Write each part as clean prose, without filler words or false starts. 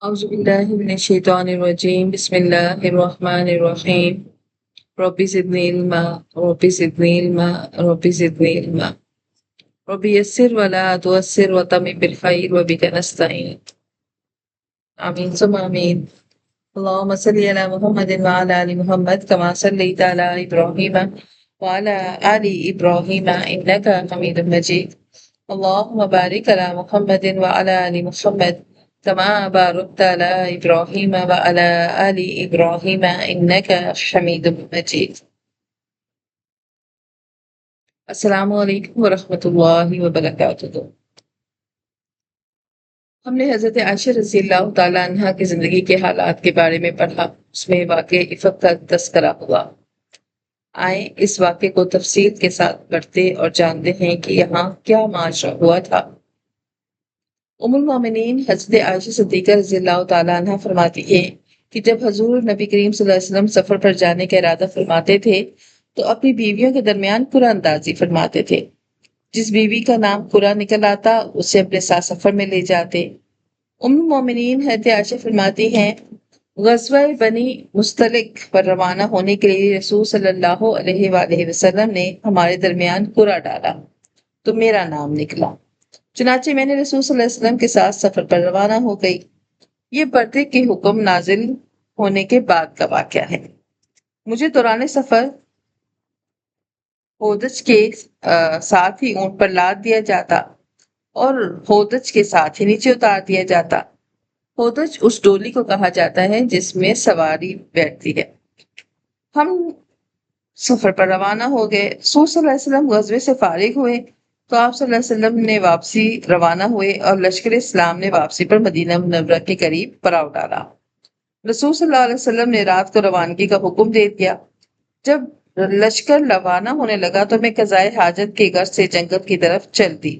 أعوذ بالله من الشيطان الرجيم بسم الله الرحمن الرحيم ربي زدني علما ربي زدني علما ربي زدني علما ربي يسر ولا تؤسر وتمم بالخير وبك نستعين آمين ثم آمين اللهم صل على محمد وعلى آل محمد كما صليت على إبراهيم وعلى آل إبراهيم إنك حميد مجيد اللهم بارك على محمد وعلى آل محمد كما باركت على إبراهيم وعلى آل إبراهيم إنك حميد مجيد السلام علیکم ورحمۃ اللہ وبرکاتہ۔ ہم نے حضرت عائشہ رضی اللہ تعالیٰ عنہ کی زندگی کے حالات کے بارے میں پڑھا، اس میں واقع عفت کا تذکرہ ہوا۔ آئیں اس واقعے کو تفصیل کے ساتھ پڑھتے اور جانتے ہیں کہ یہاں کیا ماجرا ہوا تھا۔ ام المومنین حضرت عائشہ صدیقہ رضی اللہ تعالیٰ عنہ فرماتی ہیں کہ جب حضور نبی کریم صلی اللہ علیہ وسلم سفر پر جانے کا ارادہ فرماتے تھے تو اپنی بیویوں کے درمیان قرآن اندازی فرماتے تھے۔ جس بیوی کا نام قرآن نکل آتا اسے اپنے ساتھ سفر میں لے جاتے۔ ام المومنین حضرت عائشہ فرماتی ہیں غزوہ بنی مستلق پر روانہ ہونے کے لیے رسول صلی اللہ علیہ وآلہ وسلم نے ہمارے درمیان قرآن ڈالا تو میرا نام نکلا، چنانچہ میں نے رسول صلی اللہ علیہ وسلم کے ساتھ سفر پر روانہ ہو گئی۔ یہ پردے کے حکم نازل ہونے کے بعد کا واقعہ ہے۔ مجھے دوران سفر ہودج کے ساتھ ہی اونٹ پر لاد دیا جاتا اور ہودج کے ساتھ ہی نیچے اتار دیا جاتا۔ ہودج اس ڈولی کو کہا جاتا ہے جس میں سواری بیٹھتی ہے۔ ہم سفر پر روانہ ہو گئے۔ رسول صلی اللہ علیہ وسلم غزوے سے فارغ ہوئے تو آپ صلی اللہ علیہ وسلم نے واپسی روانہ ہوئے اور لشکر اسلام نے واپسی پر مدینہ منورہ کے قریب پڑاؤ ڈالا۔ رسول صلی اللہ علیہ وسلم نے رات کو روانگی کا حکم دے دیا۔ جب لشکر روانہ ہونے لگا تو میں قضائے حاجت کے غرض سے جنگل کی طرف چل دی۔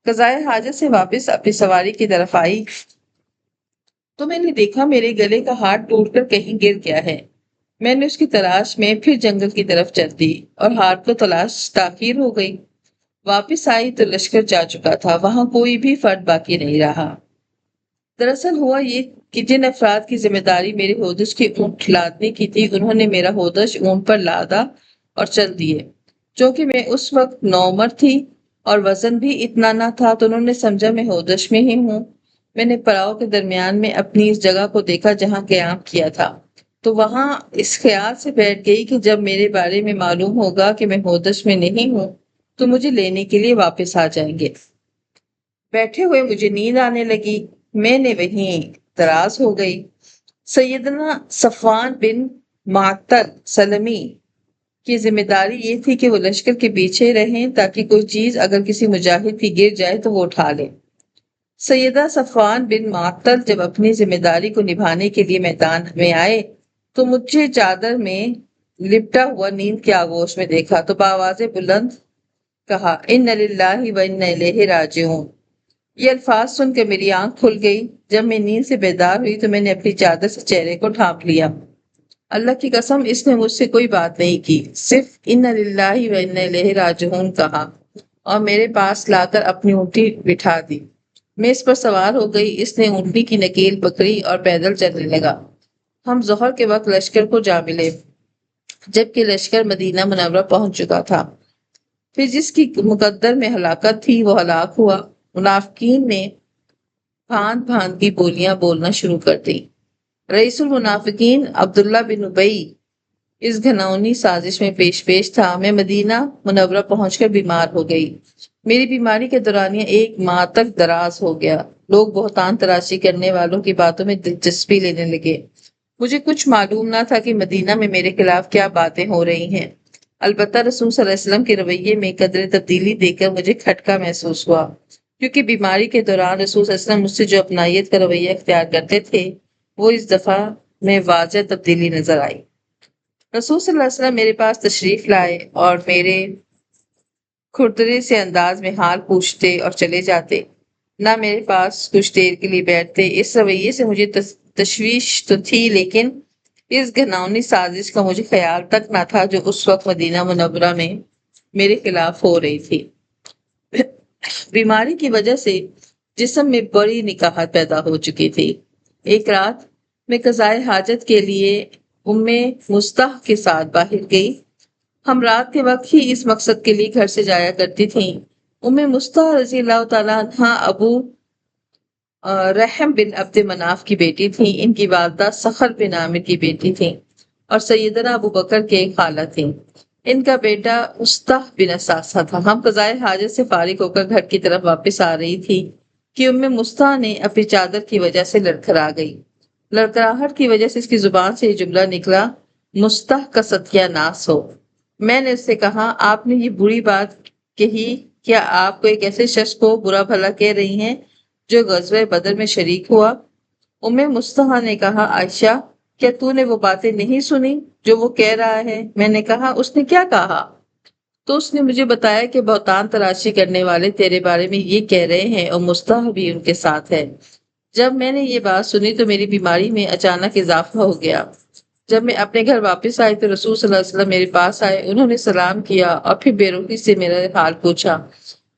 قضائے حاجت سے واپس اپنی سواری کی طرف آئی تو میں نے دیکھا میرے گلے کا ہاتھ ٹوٹ کر کہیں گر گیا ہے۔ میں نے اس کی تلاش میں پھر جنگل کی طرف چل دی اور ہاتھ کو تلاش تاخیر ہو گئی۔ واپس آئی تو لشکر جا چکا تھا، وہاں کوئی بھی فرد باقی نہیں رہا۔ دراصل ہوا یہ کہ جن افراد کی ذمہ داری میرے ہودج کے اونٹ لادنے کی تھی انہوں نے میرا ہودج اونٹ پر لادا اور چل دیے۔ چونکہ میں اس وقت نوعمر تھی اور وزن بھی اتنا نہ تھا تو انہوں نے سمجھا میں ہودج میں ہی ہوں۔ میں نے پڑاؤ کے درمیان میں اپنی اس جگہ کو دیکھا جہاں قیام کیا تھا تو وہاں اس خیال سے بیٹھ گئی کہ جب میرے بارے میں معلوم ہوگا کہ میں ہودج میں نہیں ہوں تو مجھے لینے کے لیے واپس آ جائیں گے۔ بیٹھے ہوئے مجھے نیند آنے لگی، میں نے وہیں دراز ہو گئی۔ سیدنا صفوان بن معطل سلمی کی ذمہ داری یہ تھی کہ وہ لشکر کے پیچھے رہیں تاکہ کوئی چیز اگر کسی مجاہد کی گر جائے تو وہ اٹھا لے۔ سیدہ صفوان بن معطل جب اپنی ذمہ داری کو نبھانے کے لیے میدان میں آئے تو مجھے چادر میں لپٹا ہوا نیند کے آغوش میں دیکھا تو بآواز بلند کہا ان للہ و انا الیہ راجعون۔ یہ الفاظ سن کے میری آنکھ کھل گئی۔ جب میں نیند سے بیدار ہوئی تو میں نے اپنی چادر سے چہرے کو ڈھانپ لیا۔ اللہ کی قسم اس نے مجھ سے کوئی بات نہیں کی، صرف ان للہ و انا الیہ راجعون کہا اور میرے پاس لا کر اپنی اونٹی بٹھا دی۔ میں اس پر سوار ہو گئی، اس نے اونٹنی کی نکیل پکڑی اور پیدل چلنے لگا۔ ہم ظہر کے وقت لشکر کو جا ملے جبکہ لشکر مدینہ منورہ پہنچ چکا تھا۔ پھر جس کی مقدر میں ہلاکت تھی وہ ہلاک ہوا۔ منافقین نے بھانت بھانت کی بولیاں بولنا شروع کر دی۔ رئیس المنافقین عبداللہ بن ابی اس گھناؤنی سازش میں پیش تھا۔ میں مدینہ منورہ پہنچ کر بیمار ہو گئی۔ میری بیماری کے دورانیہ 1 ماہ تک دراز ہو گیا۔ لوگ بہتان تراشی کرنے والوں کی باتوں میں دلچسپی لینے لگے۔ مجھے کچھ معلوم نہ تھا کہ مدینہ میں میرے خلاف کیا باتیں ہو رہی ہیں۔ البتہ رسول صلی اللہ علیہ وسلم کے رویے میں قدر تبدیلی دیکھ کر مجھے کھٹکا محسوس ہوا، کیونکہ بیماری کے دوران رسول صلی اللہ علیہ وسلم مجھ سے جو اپنائیت کا رویہ اختیار کرتے تھے وہ اس دفعہ میں واضح تبدیلی نظر آئی۔ رسول صلی اللہ علیہ وسلم میرے پاس تشریف لائے اور میرے کھردرے سے انداز میں حال پوچھتے اور چلے جاتے، نہ میرے پاس کچھ دیر کے لیے بیٹھتے۔ اس رویے سے مجھے تشویش تو تھی لیکن اس گھناؤنی سازش کا مجھے خیال تک نہ تھا جو اس وقت مدینہ منورہ میں میرے خلاف ہو رہی تھی۔ بیماری کی وجہ سے جسم میں بڑی نکاہت پیدا ہو چکی تھی۔ ایک رات میں قضائے حاجت کے لیے ام مستح کے ساتھ باہر گئی۔ ہم رات کے وقت ہی اس مقصد کے لیے گھر سے جایا کرتی تھیں۔ ام مستح رضی اللہ تعالیٰ عنہا ابو رحم بن عبد مناف کی بیٹی تھیں۔ ان کی والدہ صخر بن عامر کی بیٹی تھیں اور سیدنا ابو بکر کے خالہ تھیں۔ ان کا بیٹا مستح بن اساسہ تھا۔ ہم قضائے حاجت سے فارغ ہو کر گھر کی طرف واپس آ رہی تھی کہ ام مستح نے اپنی چادر کی وجہ سے لڑکھڑا گئی۔ لڑکڑاہٹ کی وجہ سے اس کی زبان سے یہ جملہ نکلا، مستح کا ستیہ ناس ہو۔ میں نے اس سے کہا، آپ نے یہ بری بات کہی، کیا آپ کو ایک ایسے شخص کو برا بھلا کہہ رہی ہیں جو غزوہ بدر میں شریک ہوا؟ ام مستح نے کہا، عائشہ کیا تو نے وہ باتیں نہیں سنی جو وہ کہہ رہا ہے؟ میں نے کہا، اس نے کیا کہا؟ تو اس نے مجھے بتایا کہ بہتان تراشی کرنے والے تیرے بارے میں یہ کہہ رہے ہیں اور مستح بھی ان کے ساتھ ہے۔ جب میں نے یہ بات سنی تو میری بیماری میں اچانک اضافہ ہو گیا۔ جب میں اپنے گھر واپس آئی تو رسول صلی اللہ علیہ وسلم میرے پاس آئے، انہوں نے سلام کیا اور پھر بے رحمی سے میرا حال پوچھا۔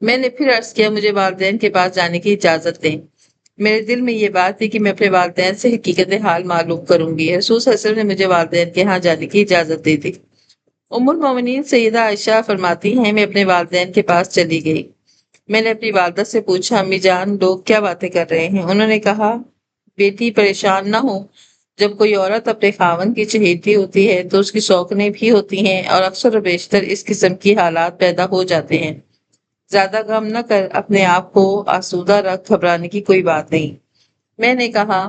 میں نے پھر عرض کیا، مجھے والدین کے پاس جانے کی اجازت دیں۔ میرے دل میں یہ بات تھی کہ میں اپنے والدین سے حقیقت حال معلوم کروں گی۔ رسول صلی اللہ علیہ وسلم نے مجھے والدین کے ہاں جانے کی اجازت دے دی۔ ام المومنین سیدہ عائشہ فرماتی ہیں، میں اپنے والدین کے پاس چلی گئی۔ میں نے اپنی والدہ سے پوچھا، امی جان لوگ کیا باتیں کر رہے ہیں؟ انہوں نے کہا، بیٹی پریشان نہ ہو، جب کوئی عورت اپنے خاوند کی چہیتی ہوتی ہے تو اس کی شوقنیں بھی ہوتی ہیں اور اکثر و بیشتر اس قسم کی حالات پیدا ہو جاتے ہیں۔ زیادہ غم نہ کر، اپنے آپ کو آسودہ رکھ، گھبرانے کی کوئی بات نہیں۔ میں نے کہا،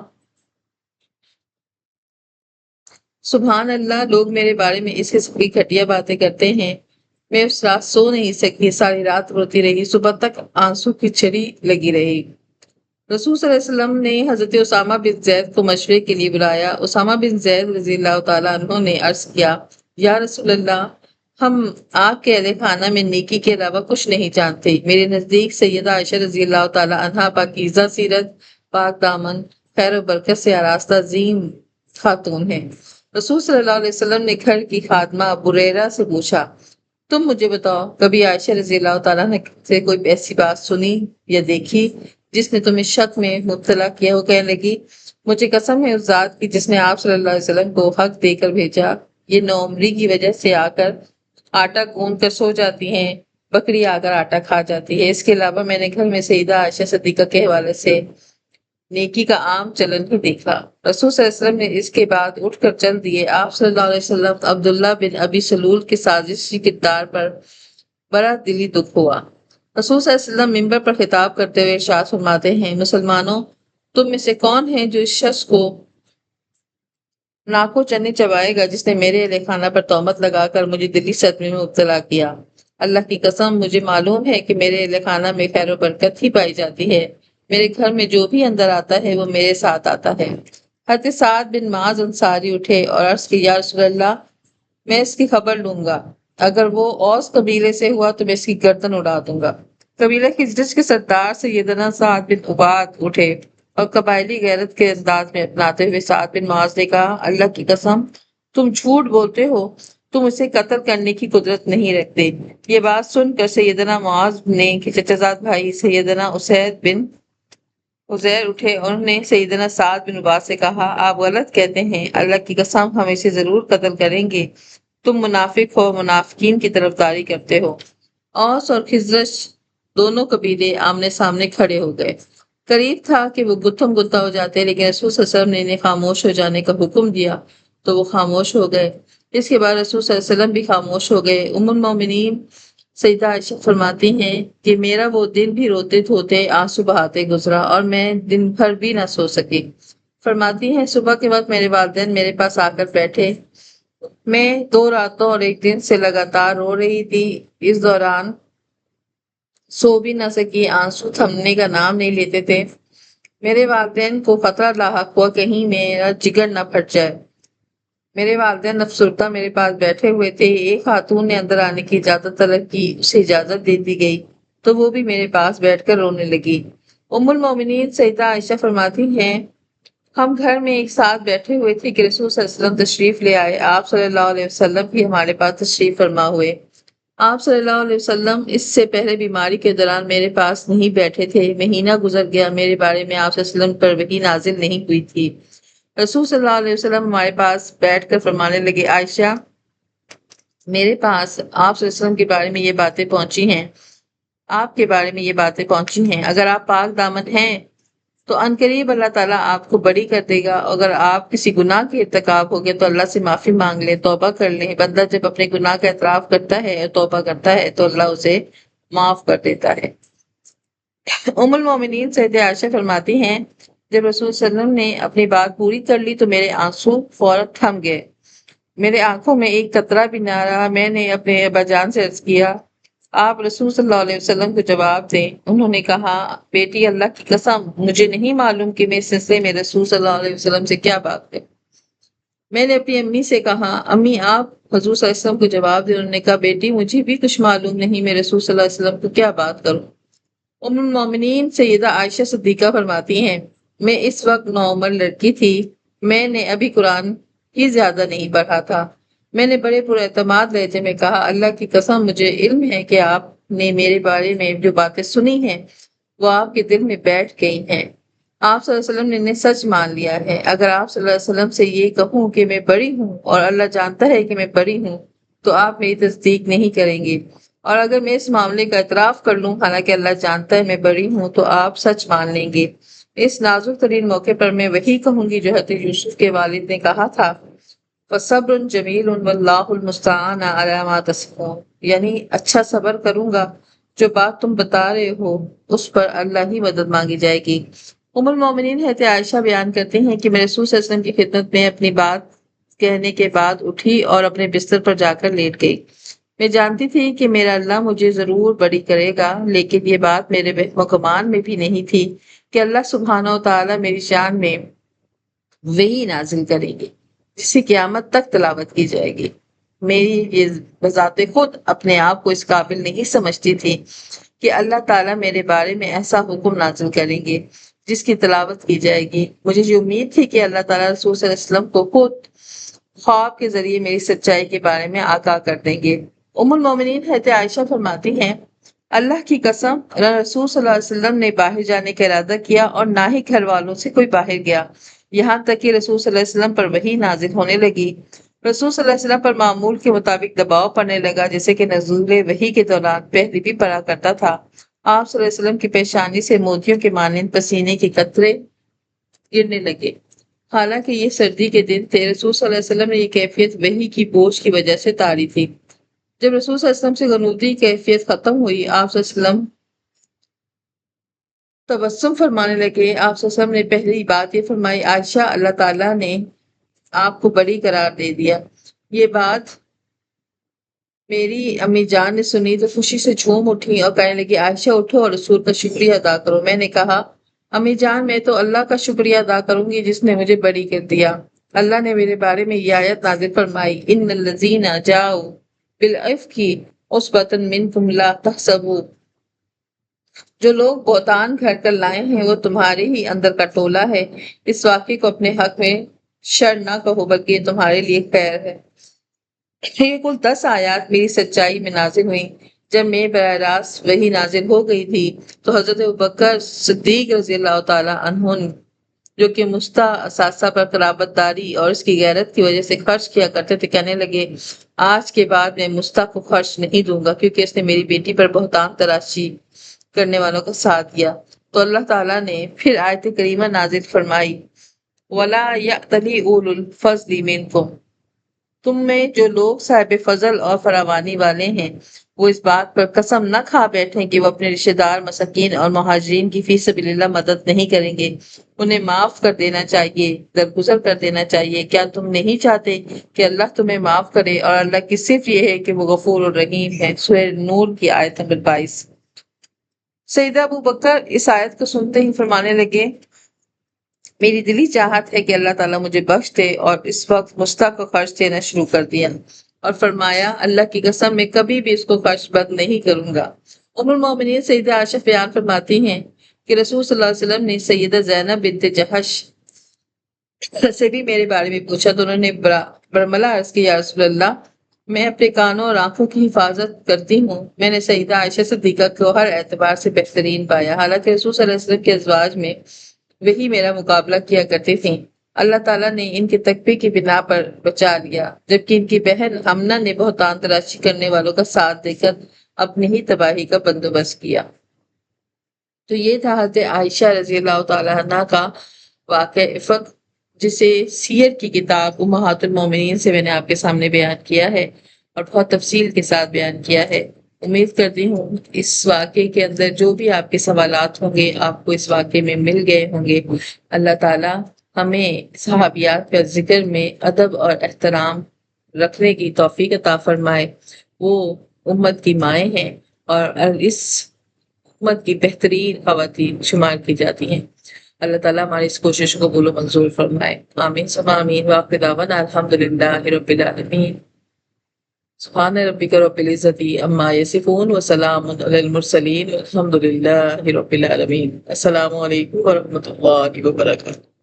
سبحان اللہ، لوگ میرے بارے میں اس قسم کی گھٹیا باتیں کرتے ہیں۔ میں اس رات سو نہیں سکی، ساری رات روتی رہی، صبح تک آنسو کی چھڑی لگی رہی۔ رسول صلی اللہ علیہ وسلم نے حضرت اسامہ بن زید کو مشورے کے لیے بلایا۔ اسامہ بن زید رضی اللہ تعالیٰ عنہ نے عرض کیا، یا رسول اللہ، ہم آپ کے اہل خانہ میں نیکی کے علاوہ کچھ نہیں جانتے۔ میرے نزدیک سیدہ عائشہ رضی اللہ تعالیٰ عنہا پاکیزہ سیرت، پاک دامن، خیر و برکت سے آراستہ عظیم خاتون ہیں۔ رسول صلی اللہ علیہ وسلم نے گھر کی خادمہ بریرہ سے پوچھا، تم مجھے بتاؤ، کبھی عائشہ رضی اللہ تعالیٰ نے سے کوئی ایسی بات سنی یا دیکھی جس نے تمہیں شک میں مبتلا کیا ہو؟ کہنے لگی، مجھے قسم ہے اس ذات کی جس نے آپ صلی اللہ علیہ وسلم کو حق دے کر بھیجا، یہ نوعمری کی وجہ سے آ کر آٹا گوندھ کر سو جاتی ہیں، بکری آ کر آٹا کھا جاتی ہے۔ اس کے علاوہ میں نے گھر میں سیدہ عائشہ صدیقہ کے حوالے سے نیکی کا عام چلن ہی دیکھا۔ رسول صلی اللہ علیہ وسلم نے اس کے بعد اٹھ کر چل دیے۔ آپ صلی اللہ علیہ وسلم عبداللہ بن ابی سلول کے سازشی کردار پر بڑا دلی دکھ ہوا۔ رسول صلی اللہ علیہ وسلم منبر پر خطاب کرتے ہوئے ارشاد فرماتے ہیں، مسلمانوں، تم میں سے کون ہے جو اس شخص کو ناکو چنے چبائے گا جس نے میرے اہل خانہ پر تہمت لگا کر مجھے دلی صدمے میں مبتلا کیا؟ اللہ کی قسم، مجھے معلوم ہے کہ میرے اہل خانہ میں خیر و برکت ہی پائی جاتی ہے۔ میرے گھر میں جو بھی اندر آتا ہے وہ میرے ساتھ آتا ہے۔ حضرت سعد بن معاذ انصاری اٹھے اور عرض کی، یا رسول اللہ، میں اس کی خبر لوں گا، اگر وہ اوس قبیلے سے ہوا تو میں اس کی گردن اڑا دوں گا۔ قبیلہ خزرج کے سردار سیدنا سعد بن عباد اٹھے اور قبائلی غیرت کے انداز میں اپناتے ہوئے سعد بن معاذ نے کہا، اللہ کی قسم، تم جھوٹ بولتے ہو، تم اسے قتل کرنے کی قدرت نہیں رکھتے۔ یہ بات سن کر سیدنا معاذ نے چچا زاد بھائی سیدنا اسید بن عزیر اٹھے اور انہوں نے سیدنا سعد بن عباد سے کہا، آپ غلط کہتے ہیں، اللہ کی قسم ہم اسے ضرور قتل کریں گے، تم منافق ہو، منافقین کی طرفداری کرتے ہو۔ اوس اور خزرج دونوں قبیلے آمنے سامنے کھڑے ہو گئے۔ قریب تھا کہ وہ گتھم گتا ہو جاتے، لیکن رسول صلی اللہ علیہ وسلم نے انہیں خاموش ہو جانے کا حکم دیا تو وہ خاموش ہو گئے۔ اس کے بعد رسول صلی اللہ علیہ وسلم بھی خاموش ہو گئے۔ ام المومنین سیدہ عائشہ فرماتی ہیں کہ میرا وہ دن بھی روتے دھوتے آنسو بہاتے گزرا اور میں دن بھر بھی نہ سو سکی۔ فرماتی ہیں، صبح کے وقت میرے والدین میرے پاس آ کر بیٹھے۔ میں 2 راتوں اور 1 دن سے لگاتار رو رہی تھی۔ اس دوران سو بھی نہ سکی، آنسو تھمنے کا نام نہیں لیتے تھے۔ میرے والدین کو خطرہ لاحق ہوا کہیں میرا جگر نہ پھٹ جائے۔ میرے والدین افسردہ میرے پاس بیٹھے ہوئے تھے۔ ایک خاتون نے اندر آنے کی اجازت طلب کی، اسے اجازت دے دی گئی تو وہ بھی میرے پاس بیٹھ کر رونے لگی۔ ام المومنین سیدہ عائشہ فرماتی ہیں، ہم گھر میں ایک ساتھ بیٹھے ہوئے تھے کہ رسول صلی اللہ علیہ وسلم تشریف لے آئے۔ آپ صلی اللہ علیہ وسلم بھی ہمارے پاس تشریف فرما ہوئے۔ آپ صلی اللہ علیہ وسلم اس سے پہلے بیماری کے دوران میرے پاس نہیں بیٹھے تھے۔ مہینہ گزر گیا، میرے بارے میں آپ صلی اللہ علیہ وسلم پر وحی نازل نہیں ہوئی تھی۔ رسول صلی اللہ علیہ وسلم ہمارے پاس بیٹھ کر فرمانے لگے، عائشہ، میرے پاس آپ صلی اللہ علیہ وسلم کے بارے میں یہ باتیں پہنچی ہیں، آپ کے بارے میں یہ باتیں پہنچی ہیں۔ اگر آپ پاک دامن ہیں تو عنقریب اللہ تعالیٰ آپ کو بری کر دے گا۔ اگر آپ کسی گناہ کے ارتکاب ہو گئے تو اللہ سے معافی مانگ لیں، توبہ کر لیں۔ بندہ جب اپنے گناہ کا اعتراف کرتا ہے اور توبہ کرتا ہے تو اللہ اسے معاف کر دیتا ہے۔ ام المومنین سیدہ عائشہ فرماتی ہیں، جب رسول صلی اللہ علیہ وسلم نے اپنی بات پوری کر لی تو میرے آنسو فوراً تھم گئے، میرے آنکھوں میں ایک قطرہ بھی نہ رہا۔ میں نے اپنے ابا جان سے عرض کیا، آپ رسول صلی اللہ علیہ وسلم کو جواب دیں۔ انہوں نے کہا، بیٹی، اللہ کی قسم مجھے نہیں معلوم کہ میں اس سلسلے میں رسول صلی اللہ علیہ وسلم سے کیا بات کروں۔ میں نے اپنی امی سے کہا، امی آپ حضور صلی اللہ علیہ وسلم کو جواب دیں۔ انہوں نے کہا، بیٹی مجھے بھی کچھ معلوم نہیں، میں رسول صلی اللہ علیہ وسلم کو کیا بات کروں۔ ام المومنین سیدہ عائشہ صدیقہ فرماتی ہیں، میں اس وقت نوعمر لڑکی تھی، میں نے ابھی قرآن ہی زیادہ نہیں پڑھا تھا۔ میں نے بڑے پر اعتماد لہجے میں کہا، اللہ کی قسم مجھے علم ہے کہ آپ نے میرے بارے میں جو باتیں سنی ہیں وہ آپ کے دل میں بیٹھ گئی ہیں۔ آپ صلی اللہ علیہ وسلم نے انہیں سچ مان لیا ہے۔ اگر آپ صلی اللہ علیہ وسلم سے یہ کہوں کہ میں بری ہوں اور اللہ جانتا ہے کہ میں بری ہوں تو آپ میری تصدیق نہیں کریں گے، اور اگر میں اس معاملے کا اعتراف کر لوں حالانکہ اللہ جانتا ہے میں بری ہوں تو آپ سچ مان لیں گے۔ اس نازک ترین موقع پر میں وہی کہوں گی جو حضرت یوسف کے والد نے کہا تھا، فَصَبْرٌ جَمِيلٌ وَاللَّهُ الْمُسْتَعَانُ عَلَىٰ مَا تَصِفُونَ، یعنی اچھا صبر کروں گا، جو بات تم بتا رہے ہو اس پر اللہ ہی مدد مانگی جائے گی۔ ام المومنین حضرت عائشہ بیان کرتے ہیں کہ میں رسول صلی اللہ علیہ وسلم کی خدمت میں اپنی بات کہنے کے بعد اٹھی اور اپنے بستر پر جا کر لیٹ گئی۔ میں جانتی تھی کہ میرا اللہ مجھے ضرور بری کرے گا، لیکن یہ بات میرے وہم و گمان میں بھی نہیں تھی کہ اللہ سبحانہ و تعالیٰ میری شان میں وہی نازل کریں گے جسے قیامت تک تلاوت کی جائے گی۔ میری یہ بذات خود اپنے آپ کو اس قابل نہیں سمجھتی تھی کہ اللہ تعالیٰ میرے بارے میں ایسا حکم نازل کریں گے جس کی تلاوت کی جائے گی۔ مجھے یہ امید تھی کہ اللہ تعالیٰ رسول صلی اللہ علیہ وسلم کو خود خواب کے ذریعے میری سچائی کے بارے میں آگاہ کر دیں گے۔ ام المومنین حضرت عائشہ فرماتی ہیں، اللہ کی قسم نہ رسول صلی اللہ علیہ وسلم نے باہر جانے کا ارادہ کیا اور نہ ہی گھر والوں سے کوئی باہر گیا، یہاں تک کہ رسول صلی اللہ علیہ وسلم پر وحی نازل ہونے لگی۔ رسول صلی اللہ علیہ وسلم پر معمول کے مطابق دباؤ پڑنے لگا، جیسے کہ نزول وحی کے دوران پہلے بھی پڑا کرتا تھا۔ آپ صلی اللہ علیہ وسلم کی پیشانی سے موتیوں کے مانند پسینے کے قطرے گرنے لگے، حالانکہ یہ سردی کے دن تھے۔ رسول صلی اللہ علیہ وسلم نے یہ کیفیت وحی کی بوجھ کی وجہ سے طاری تھی۔ جب رسول صلی اللہ علیہ وسلم سے غنودی کیفیت ختم ہوئی، آپ صلی اللہ علیہ وسلم تبسم فرمانے لگے۔ آپ صلی اللہ علیہ وسلم نے پہلی بات یہ فرمائی، عائشہ، اللہ تعالیٰ نے آپ کو بری قرار دے دیا۔ یہ بات میری امی جان نے سنی تو خوشی سے جھوم اٹھی اور کہنے لگی، عائشہ اٹھو اور رسول کا شکریہ ادا کرو۔ میں نے کہا، امی جان میں تو اللہ کا شکریہ ادا کروں گی جس نے مجھے بری کر دیا۔ اللہ نے میرے بارے میں یہ آیت نازل فرمائی، ان الذین جاؤ بالعفک عصبۃ منکم لا تحسبوا، جو لوگ بہتان گھڑ کر لائے ہیں وہ تمہارے ہی اندر کا ٹولہ ہے، اس واقعے کو اپنے حق میں شر نہ کہو بلکہ یہ تمہارے لیے خیر ہے۔ یہ کل 10 آیات میری سچائی میں نازل ہوئیں۔ جب میں براہ راست وہی نازل ہو گئی تھی تو حضرت ابوبکر صدیق رضی اللہ تعالیٰ عنہ، جو کہ مستہ اثاثہ پر قرابت داری اور اس کی غیرت کی وجہ سے خرچ کیا کرتے تھے، کہنے لگے، آج کے بعد میں مستہ کو خرچ نہیں دوں گا کیونکہ اس نے میری بیٹی پر بہتان تراشی کرنے والوں کا ساتھ دیا۔ تو اللہ تعالیٰ نے پھر آیت کریمہ نازل فرمائی، وَلَا يَأْتَلِ أُولُو الْفَضْلِ مِنْكُمْ، تم میں جو لوگ صاحب فضل اور فراوانی والے ہیں وہ اس بات پر قسم نہ کھا بیٹھیں کہ وہ اپنے رشتہ دار مساکین اور مہاجرین کی فی سبیل اللہ مدد نہیں کریں گے، انہیں معاف کر دینا چاہیے، درگزر کر دینا چاہیے۔ کیا تم نہیں چاہتے کہ اللہ تمہیں معاف کرے؟ اور اللہ کی صرف یہ ہے کہ وہ غفور الرحیم ہے۔ سورہ نور کی آیت نمبر 22۔ سیدہ ابو بکر اس آیت کو سنتے ہی فرمانے لگے، میری دلی چاہت ہے کہ اللہ تعالیٰ مجھے بخش دے، اور اس وقت مستحق کو خرچ دینا شروع کر دیا اور فرمایا، اللہ کی قسم میں کبھی بھی اس کو خرچ بند نہیں کروں گا۔ ام المومنین سیدہ عائشہ بیان فرماتی ہیں کہ رسول صلی اللہ علیہ وسلم نے سیدہ زینب بنت جہش سے بھی میرے بارے میں پوچھا تو انہوں نے برملا عرض کی، یا رسول اللہ، میں اپنے کانوں اور آنکھوں کی حفاظت کرتی ہوں۔ میں نے سیدہ عائشہ صدیقہ کو ہر اعتبار سے بہترین پایا، حالانکہ رسول صلی اللہ علیہ وسلم کے ازواج میں وہی میرا مقابلہ کیا کرتی تھیں۔ اللہ تعالیٰ نے ان کے تقوی کی بنا پر بچا لیا، جبکہ ان کی بہن حمنہ نے بہتان تراشی کرنے والوں کا ساتھ دے کر اپنی ہی تباہی کا بندوبست کیا۔ تو یہ تھا حضرت عائشہ رضی اللہ تعالیٰ عنہ کا واقع افق، جسے سیر کی کتاب امہات المومنین سے میں نے آپ کے سامنے بیان کیا ہے اور بہت تفصیل کے ساتھ بیان کیا ہے۔ امید کرتی ہوں اس واقعے کے اندر جو بھی آپ کے سوالات ہوں گے آپ کو اس واقعے میں مل گئے ہوں گے۔ اللہ تعالیٰ ہمیں صحابیات کا ذکر میں ادب اور احترام رکھنے کی توفیق عطا فرمائے۔ وہ امت کی مائیں ہیں اور اس امت کی بہترین خواتین شمار کی جاتی ہیں۔ اللہ تعالیٰ ہماری اس کوشش کو قبول و منظور فرمائے۔ آمین ثم آمین۔ وآخر دعوانا الحمدللہ رب العالمین۔ سبحان ربک رب العزت عما یصفون وسلام علی المرسلین والحمد للہ رب العالمین۔ السلام علیکم ورحمۃ اللہ وبرکاتہ۔